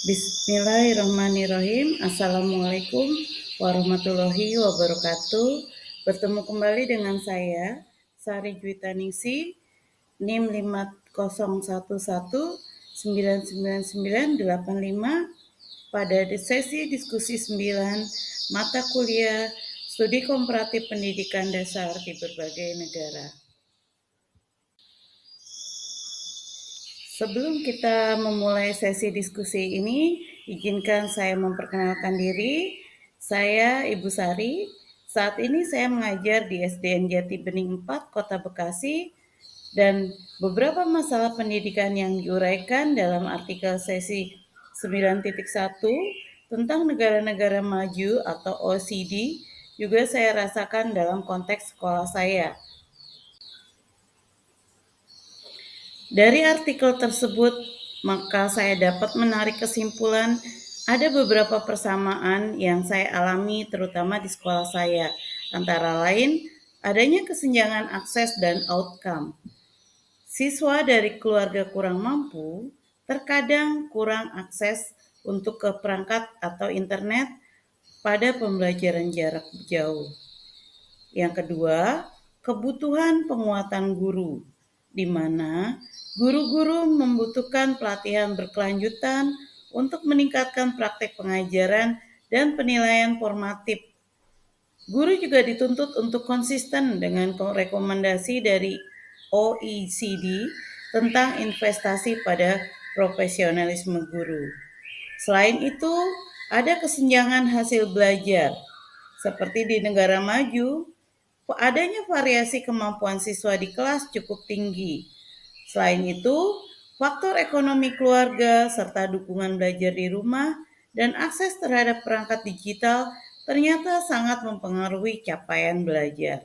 Bismillahirrahmanirrahim. Assalamualaikum warahmatullahi wabarakatuh. Bertemu kembali dengan saya, Sari Juwitaningsih, NIM 5011999985 pada sesi diskusi 9 mata kuliah Studi Komparatif Pendidikan Dasar di berbagai negara. Sebelum kita memulai sesi diskusi ini, izinkan saya memperkenalkan diri. Saya Ibu Sari. Saat ini saya mengajar di SDN Jati Bening 4, Kota Bekasi, dan beberapa masalah pendidikan yang diuraikan dalam artikel sesi 9.1 tentang negara-negara maju atau OECD juga saya rasakan dalam konteks sekolah saya. Dari artikel tersebut, maka saya dapat menarik kesimpulan ada beberapa persamaan yang saya alami terutama di sekolah saya. Antara lain, adanya kesenjangan akses dan outcome. Siswa dari keluarga kurang mampu terkadang kurang akses untuk ke perangkat atau internet pada pembelajaran jarak jauh. Yang kedua, kebutuhan penguatan guru, di mana guru-guru membutuhkan pelatihan berkelanjutan untuk meningkatkan praktek pengajaran dan penilaian formatif. Guru juga dituntut untuk konsisten dengan rekomendasi dari OECD tentang investasi pada profesionalisme guru. Selain itu, ada kesenjangan hasil belajar. Seperti di negara maju, adanya variasi kemampuan siswa di kelas cukup tinggi. Selain itu, faktor ekonomi keluarga serta dukungan belajar di rumah dan akses terhadap perangkat digital ternyata sangat mempengaruhi capaian belajar.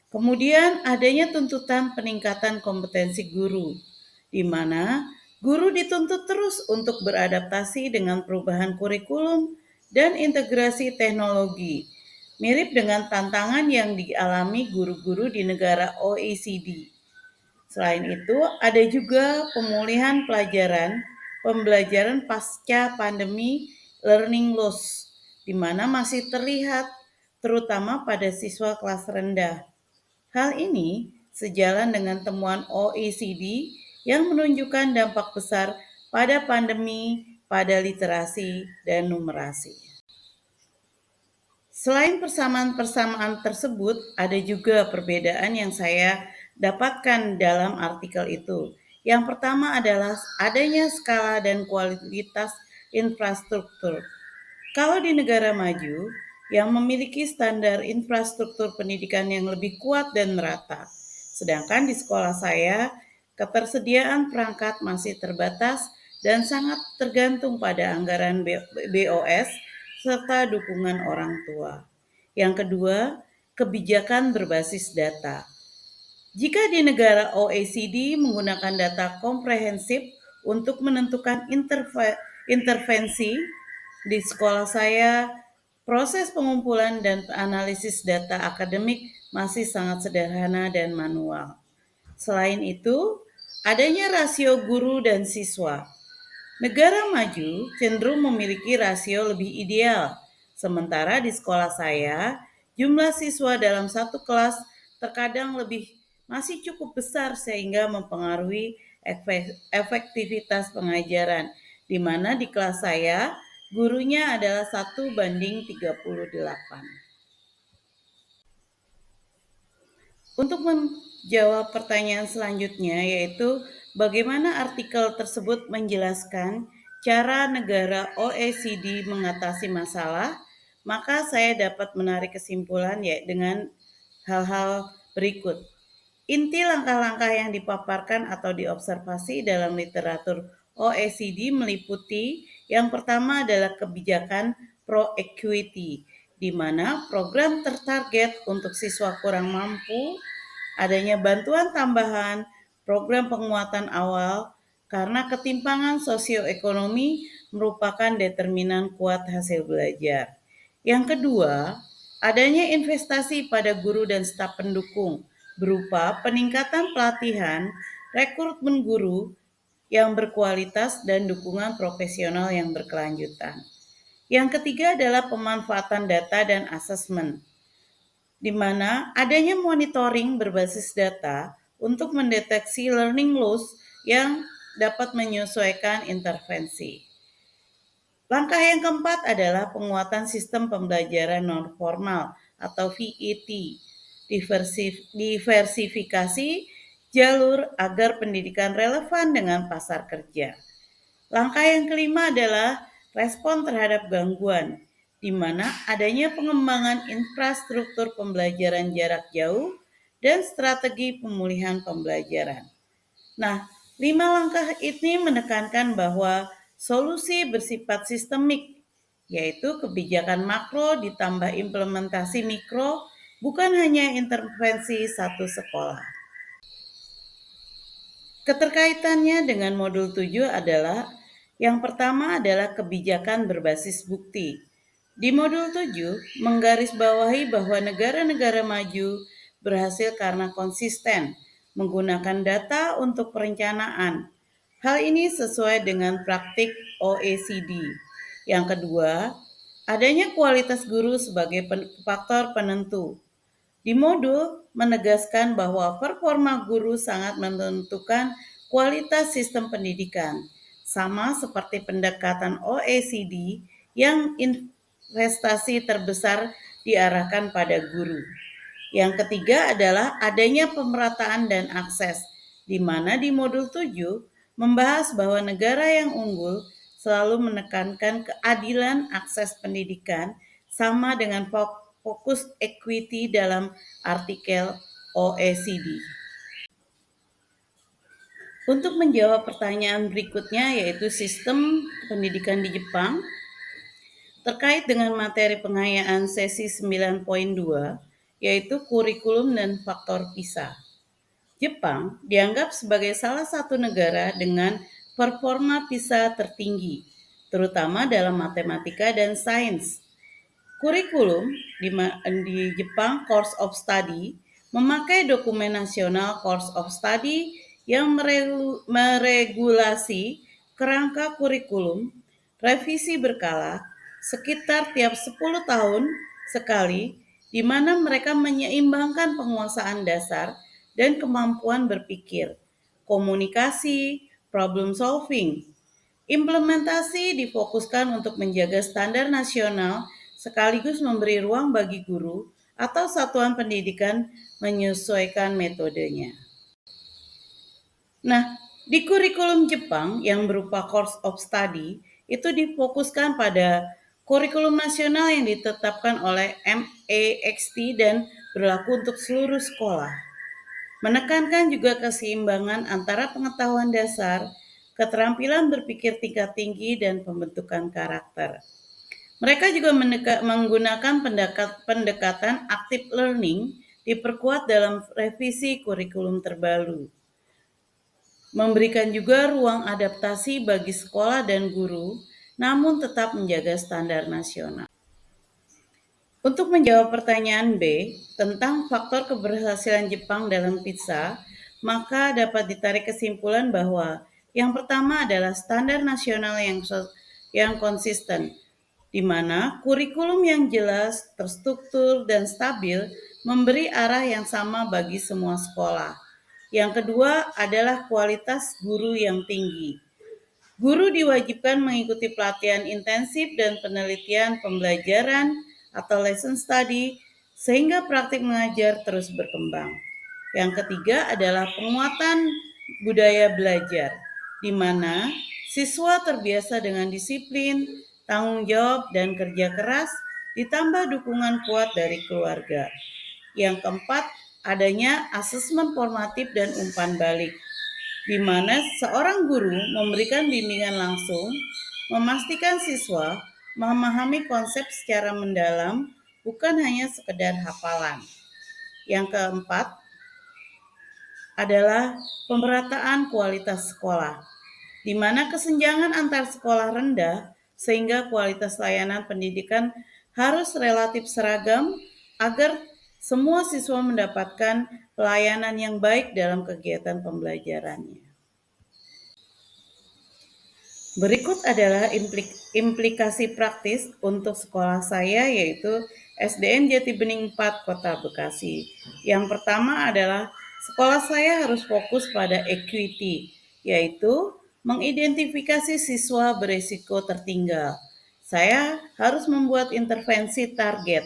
Kemudian adanya tuntutan peningkatan kompetensi guru, di mana guru dituntut terus untuk beradaptasi dengan perubahan kurikulum dan integrasi teknologi, mirip dengan tantangan yang dialami guru-guru di negara OECD. Selain itu, ada juga pemulihan pembelajaran pasca pandemi learning loss, di mana masih terlihat terutama pada siswa kelas rendah. Hal ini sejalan dengan temuan OECD yang menunjukkan dampak besar pada pandemi pada literasi dan numerasi. Selain persamaan-persamaan tersebut, ada juga perbedaan yang saya dapatkan dalam artikel itu. Yang pertama adalah adanya skala dan kualitas infrastruktur. Kalau di negara maju yang memiliki standar infrastruktur pendidikan yang lebih kuat dan merata, sedangkan di sekolah saya ketersediaan perangkat masih terbatas dan sangat tergantung pada anggaran BOS serta dukungan orang tua. Yang kedua, kebijakan berbasis data. Jika di negara OECD menggunakan data komprehensif untuk menentukan intervensi, di sekolah saya proses pengumpulan dan analisis data akademik masih sangat sederhana dan manual. Selain itu, adanya rasio guru dan siswa. Negara maju cenderung memiliki rasio lebih ideal, sementara di sekolah saya, jumlah siswa dalam satu kelas terkadang masih cukup besar sehingga mempengaruhi efektivitas pengajaran, di mana di kelas saya gurunya adalah 1:38. Untuk menjawab pertanyaan selanjutnya, yaitu bagaimana artikel tersebut menjelaskan cara negara OECD mengatasi masalah, maka saya dapat menarik kesimpulan dengan hal-hal berikut. Inti langkah-langkah yang dipaparkan atau diobservasi dalam literatur OECD meliputi yang pertama adalah kebijakan pro-equity, di mana program tertarget untuk siswa kurang mampu, adanya bantuan tambahan, program penguatan awal, karena ketimpangan sosioekonomi merupakan determinan kuat hasil belajar. Yang kedua, adanya investasi pada guru dan staf pendukung berupa peningkatan pelatihan, rekrutmen guru, yang berkualitas dan dukungan profesional yang berkelanjutan. Yang ketiga adalah pemanfaatan data dan asesmen, di mana adanya monitoring berbasis data untuk mendeteksi learning loss yang dapat menyesuaikan intervensi. Langkah yang keempat adalah penguatan sistem pembelajaran non-formal atau VET, diversifikasi jalur agar pendidikan relevan dengan pasar kerja. Langkah yang kelima adalah respon terhadap gangguan, di mana adanya pengembangan infrastruktur pembelajaran jarak jauh dan strategi pemulihan pembelajaran. Nah, 5 langkah ini menekankan bahwa solusi bersifat sistemik, yaitu kebijakan makro ditambah implementasi mikro, bukan hanya intervensi satu sekolah. Keterkaitannya dengan modul 7 adalah yang pertama adalah kebijakan berbasis bukti. Di modul 7 menggarisbawahi bahwa negara-negara maju berhasil karena konsisten menggunakan data untuk perencanaan. Hal ini sesuai dengan praktik OECD. Yang kedua, adanya kualitas guru sebagai faktor penentu. Di modul menegaskan bahwa performa guru sangat menentukan kualitas sistem pendidikan, sama seperti pendekatan OECD yang investasi terbesar diarahkan pada guru. Yang ketiga adalah adanya pemerataan dan akses, di mana di modul 7 membahas bahwa negara yang unggul selalu menekankan keadilan akses pendidikan sama dengan fokus equity dalam artikel OECD. Untuk menjawab pertanyaan berikutnya yaitu sistem pendidikan di Jepang, terkait dengan materi pengayaan sesi 9.2 yaitu kurikulum dan faktor PISA. Jepang dianggap sebagai salah satu negara dengan performa PISA tertinggi, terutama dalam matematika dan sains. Kurikulum di Jepang Course of Study memakai dokumen nasional Course of Study yang meregulasi kerangka kurikulum, revisi berkala sekitar tiap 10 tahun sekali, di mana mereka menyeimbangkan penguasaan dasar dan kemampuan berpikir, komunikasi, problem solving. Implementasi difokuskan untuk menjaga standar nasional sekaligus memberi ruang bagi guru atau satuan pendidikan menyesuaikan metodenya. Nah, di kurikulum Jepang yang berupa Course of Study itu difokuskan pada kurikulum nasional yang ditetapkan oleh MEXT dan berlaku untuk seluruh sekolah. Menekankan juga keseimbangan antara pengetahuan dasar, keterampilan berpikir tingkat tinggi, dan pembentukan karakter. Mereka juga menggunakan pendekatan active learning diperkuat dalam revisi kurikulum terbaru. Memberikan juga ruang adaptasi bagi sekolah dan guru, namun tetap menjaga standar nasional. Untuk menjawab pertanyaan B tentang faktor keberhasilan Jepang dalam PISA, maka dapat ditarik kesimpulan bahwa yang pertama adalah standar nasional yang konsisten, di mana kurikulum yang jelas, terstruktur, dan stabil memberi arah yang sama bagi semua sekolah. Yang kedua adalah kualitas guru yang tinggi. Guru diwajibkan mengikuti pelatihan intensif dan penelitian pembelajaran atau lesson study sehingga praktik mengajar terus berkembang. Yang ketiga adalah penguatan budaya belajar, di mana siswa terbiasa dengan disiplin, tanggung jawab, dan kerja keras ditambah dukungan kuat dari keluarga. Yang keempat, adanya asesmen formatif dan umpan balik, di mana seorang guru memberikan bimbingan langsung, memastikan siswa memahami konsep secara mendalam, bukan hanya sekedar hafalan. Yang keempat adalah pemerataan kualitas sekolah, di mana kesenjangan antar sekolah rendah sehingga kualitas layanan pendidikan harus relatif seragam agar semua siswa mendapatkan pelayanan yang baik dalam kegiatan pembelajarannya. Berikut adalah implikasi praktis untuk sekolah saya, yaitu SDN Jati Bening 4 Kota Bekasi. Yang pertama adalah sekolah saya harus fokus pada equity, yaitu mengidentifikasi siswa berisiko tertinggal. Saya harus membuat intervensi target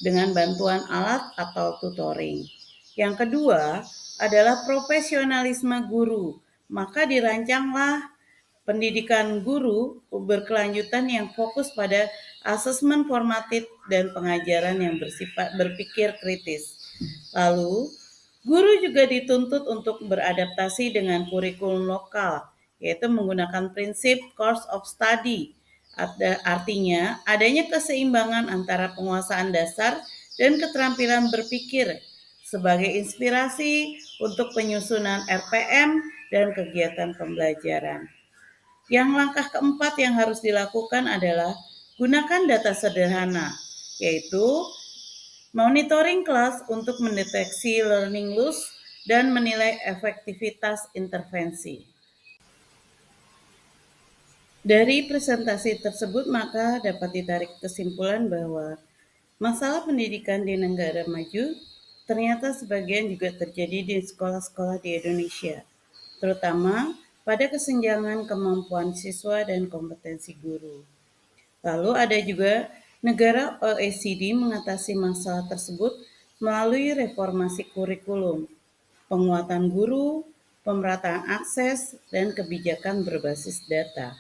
dengan bantuan alat atau tutoring. Yang kedua adalah profesionalisme guru, maka dirancanglah pendidikan guru berkelanjutan yang fokus pada asesmen formatif dan pengajaran yang bersifat berpikir kritis. Lalu, guru juga dituntut untuk beradaptasi dengan kurikulum lokal, yaitu menggunakan prinsip course of study. Artinya, adanya keseimbangan antara penguasaan dasar dan keterampilan berpikir sebagai inspirasi untuk penyusunan RPM dan kegiatan pembelajaran. Yang langkah keempat yang harus dilakukan adalah gunakan data sederhana, yaitu monitoring kelas untuk mendeteksi learning loss dan menilai efektivitas intervensi. Dari presentasi tersebut maka dapat ditarik kesimpulan bahwa masalah pendidikan di negara maju ternyata sebagian juga terjadi di sekolah-sekolah di Indonesia, terutama pada kesenjangan kemampuan siswa dan kompetensi guru. Lalu ada juga negara OECD mengatasi masalah tersebut melalui reformasi kurikulum, penguatan guru, pemerataan akses, dan kebijakan berbasis data.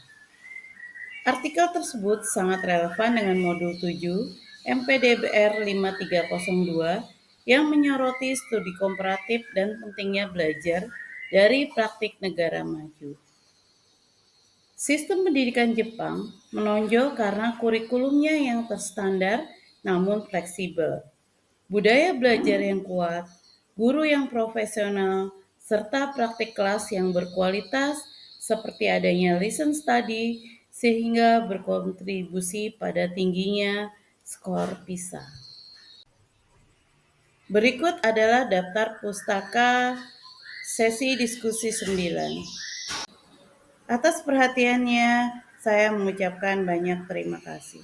Artikel tersebut sangat relevan dengan modul 7 MPDBR 5302 yang menyoroti studi komparatif dan pentingnya belajar dari praktik negara maju. Sistem pendidikan Jepang menonjol karena kurikulumnya yang terstandar namun fleksibel, budaya belajar yang kuat, guru yang profesional, serta praktik kelas yang berkualitas seperti adanya listen study sehingga berkontribusi pada tingginya skor PISA. Berikut adalah daftar pustaka sesi diskusi 9. Atas perhatiannya, saya mengucapkan banyak terima kasih.